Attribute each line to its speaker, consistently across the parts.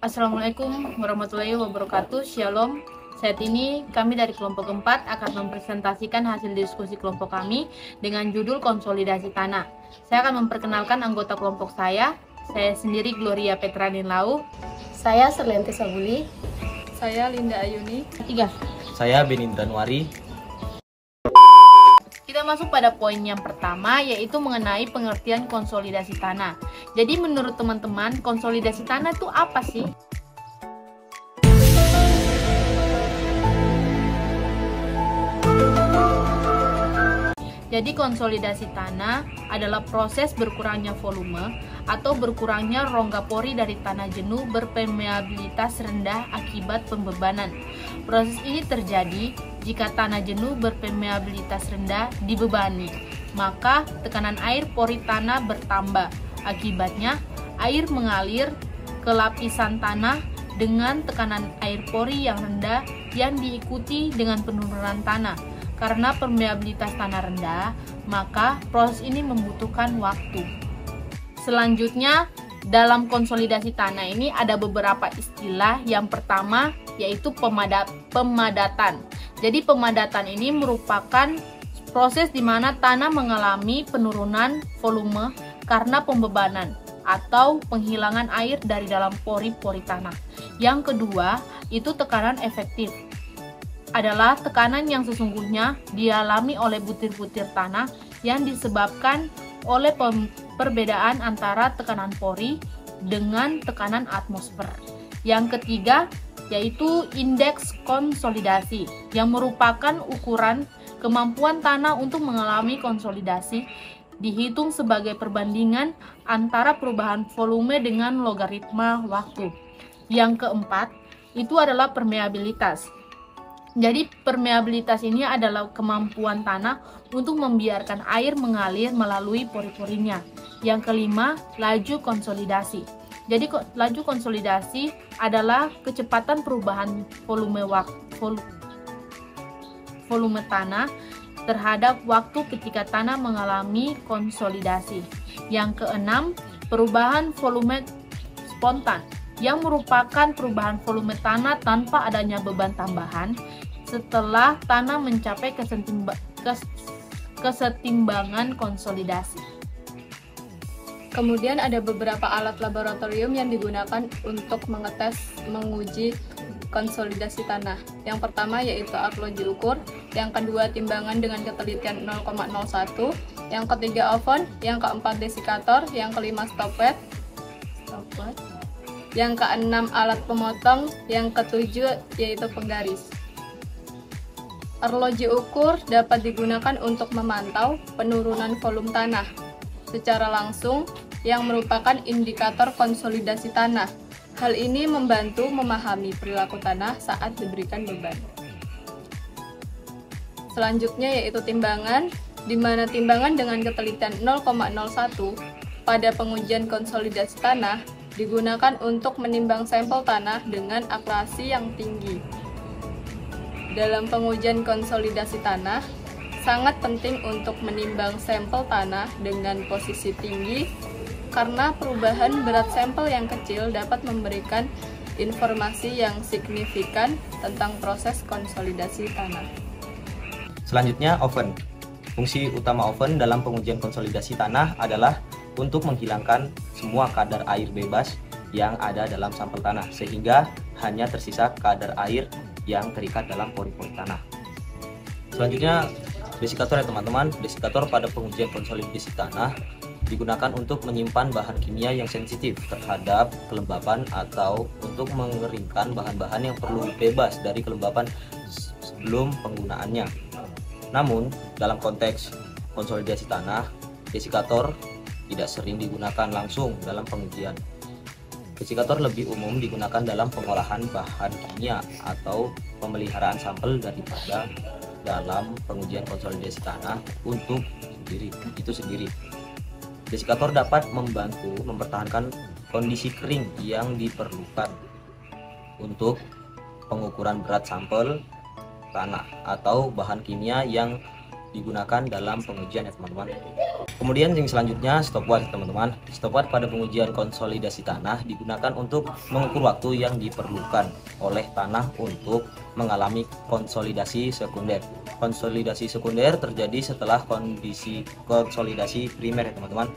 Speaker 1: Assalamualaikum warahmatullahi wabarakatuh. Shalom. Saat ini kami dari kelompok 4 akan mempresentasikan hasil diskusi kelompok kami dengan judul konsolidasi tanah. Saya akan memperkenalkan anggota kelompok saya. Saya sendiri Gloria Petranin Lau.
Speaker 2: Saya Serlianti Sabuli.
Speaker 3: Saya Linda Ayuni.
Speaker 1: Ketiga.
Speaker 4: Saya Benindra Nuari.
Speaker 1: Kita masuk pada poin yang pertama, yaitu mengenai pengertian konsolidasi tanah. Jadi menurut teman-teman, konsolidasi tanah itu apa sih? Jadi konsolidasi tanah adalah proses berkurangnya volume atau berkurangnya rongga pori dari tanah jenuh berpermeabilitas rendah akibat pembebanan. Proses ini terjadi jika tanah jenuh berpermeabilitas rendah dibebani, maka tekanan air pori tanah bertambah. Akibatnya, air mengalir ke lapisan tanah dengan tekanan air pori yang rendah yang diikuti dengan penurunan tanah. Karena permeabilitas tanah rendah, maka proses ini membutuhkan waktu. Selanjutnya, dalam konsolidasi tanah ini ada beberapa istilah. Yang pertama yaitu pemadatan. Jadi pemadatan ini merupakan proses di mana tanah mengalami penurunan volume karena pembebanan atau penghilangan air dari dalam pori-pori tanah. Yang kedua, itu tekanan efektif. Adalah tekanan yang sesungguhnya dialami oleh butir-butir tanah yang disebabkan oleh perbedaan antara tekanan pori dengan tekanan atmosfer. Yang ketiga yaitu indeks konsolidasi yang merupakan ukuran kemampuan tanah untuk mengalami konsolidasi, dihitung sebagai perbandingan antara perubahan volume dengan logaritma waktu. Yang keempat itu adalah permeabilitas. Jadi permeabilitas ini adalah kemampuan tanah untuk membiarkan air mengalir melalui pori-porinya. Yang kelima, laju konsolidasi. Jadi laju konsolidasi adalah kecepatan perubahan volume tanah terhadap waktu ketika tanah mengalami konsolidasi. Yang keenam, perubahan volume spontan, yang merupakan perubahan volume tanah tanpa adanya beban tambahan setelah tanah mencapai kesetimbangan konsolidasi.
Speaker 3: Kemudian ada beberapa alat laboratorium yang digunakan untuk menguji konsolidasi tanah. Yang pertama yaitu arloji ukur, yang kedua timbangan dengan ketelitian 0,01, yang ketiga oven, yang keempat desikator, yang kelima stopwatch, yang keenam alat pemotong, yang ketujuh yaitu penggaris. Arloji ukur dapat digunakan untuk memantau penurunan volume tanah secara langsung yang merupakan indikator konsolidasi tanah. Hal ini membantu memahami perilaku tanah saat diberikan beban. Selanjutnya yaitu timbangan, di mana timbangan dengan ketelitian 0,01 pada pengujian konsolidasi tanah digunakan untuk menimbang sampel tanah dengan akurasi yang tinggi. Dalam pengujian konsolidasi tanah, sangat penting untuk menimbang sampel tanah dengan posisi tinggi karena perubahan berat sampel yang kecil dapat memberikan informasi yang signifikan tentang proses konsolidasi tanah.
Speaker 4: Selanjutnya, oven. Fungsi utama oven dalam pengujian konsolidasi tanah adalah untuk menghilangkan semua kadar air bebas yang ada dalam sampel tanah, sehingga hanya tersisa kadar air yang terikat dalam pori-pori tanah. Selanjutnya, desikator ya teman-teman. Desikator pada pengujian konsolidasi tanah digunakan untuk menyimpan bahan kimia yang sensitif terhadap kelembapan atau untuk mengeringkan bahan-bahan yang perlu bebas dari kelembapan sebelum penggunaannya. Namun, dalam konteks konsolidasi tanah, desikator tidak sering digunakan langsung dalam pengujian. Desikator lebih umum digunakan dalam pengolahan bahan kimia atau pemeliharaan sampel daripada dalam pengujian konsolidasi tanah untuk itu sendiri. Desikator dapat membantu mempertahankan kondisi kering yang diperlukan untuk pengukuran berat sampel tanah atau bahan kimia yang digunakan dalam pengujian ya teman-teman. Kemudian yang selanjutnya stopwatch teman-teman. Stopwatch pada pengujian konsolidasi tanah digunakan untuk mengukur waktu yang diperlukan oleh tanah untuk mengalami konsolidasi sekunder. Konsolidasi sekunder terjadi setelah kondisi konsolidasi primer ya teman-teman,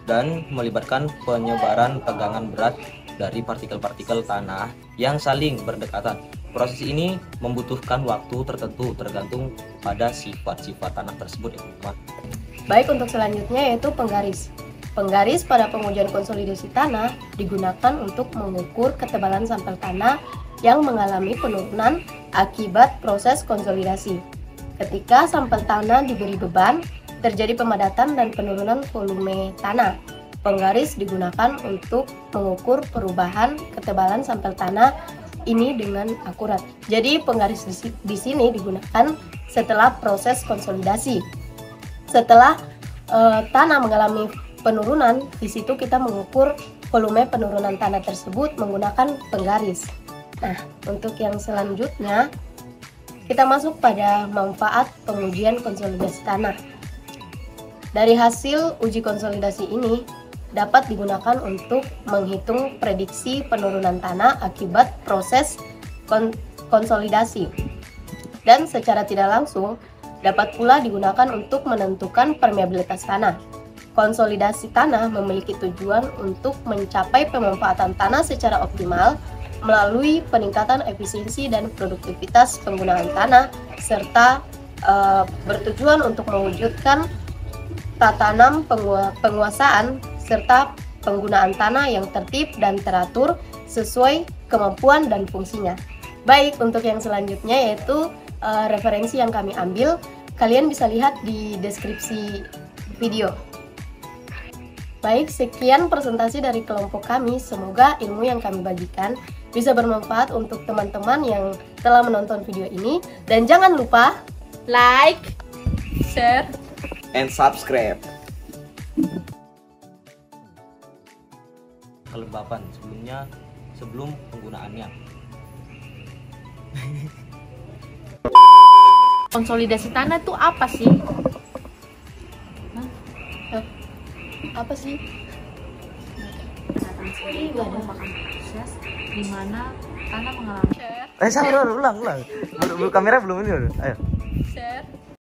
Speaker 4: dan melibatkan penyebaran tegangan berat dari partikel-partikel tanah yang saling berdekatan. Proses ini membutuhkan waktu tertentu tergantung pada sifat-sifat tanah tersebut ya teman-teman.
Speaker 2: Baik, untuk selanjutnya yaitu penggaris. Penggaris pada pengujian konsolidasi tanah digunakan untuk mengukur ketebalan sampel tanah yang mengalami penurunan akibat proses konsolidasi. Ketika sampel tanah diberi beban, terjadi pemadatan dan penurunan volume tanah. Penggaris digunakan untuk mengukur perubahan ketebalan sampel tanah ini dengan akurat. Jadi penggaris di sini digunakan setelah proses konsolidasi. Setelah tanah mengalami penurunan, di situ kita mengukur volume penurunan tanah tersebut menggunakan penggaris. Nah, untuk yang selanjutnya kita masuk pada manfaat pengujian konsolidasi tanah. Dari hasil uji konsolidasi ini dapat digunakan untuk menghitung prediksi penurunan tanah akibat proses konsolidasi. Dan secara tidak langsung dapat pula digunakan untuk menentukan permeabilitas tanah. Konsolidasi tanah memiliki tujuan untuk mencapai pemanfaatan tanah secara optimal melalui peningkatan efisiensi dan produktivitas penggunaan tanah, serta bertujuan untuk mewujudkan tatanan penguasaan serta penggunaan tanah yang tertib dan teratur sesuai kemampuan dan fungsinya. Baik, untuk yang selanjutnya yaitu referensi yang kami ambil, kalian bisa lihat di deskripsi video. Baik, sekian presentasi dari kelompok kami. Semoga ilmu yang kami bagikan bisa bermanfaat untuk teman-teman yang telah menonton video ini. Dan jangan lupa
Speaker 1: Like,
Speaker 3: share,
Speaker 4: and subscribe. Kelembapan sebelum penggunaannya.
Speaker 1: konsolidasi tanah itu apa sih?
Speaker 2: apa sih?
Speaker 1: Ini merupakan proses di mana tanah mengalami
Speaker 3: share.
Speaker 4: Sabar, ulang. Kamera belum ini. Ayo.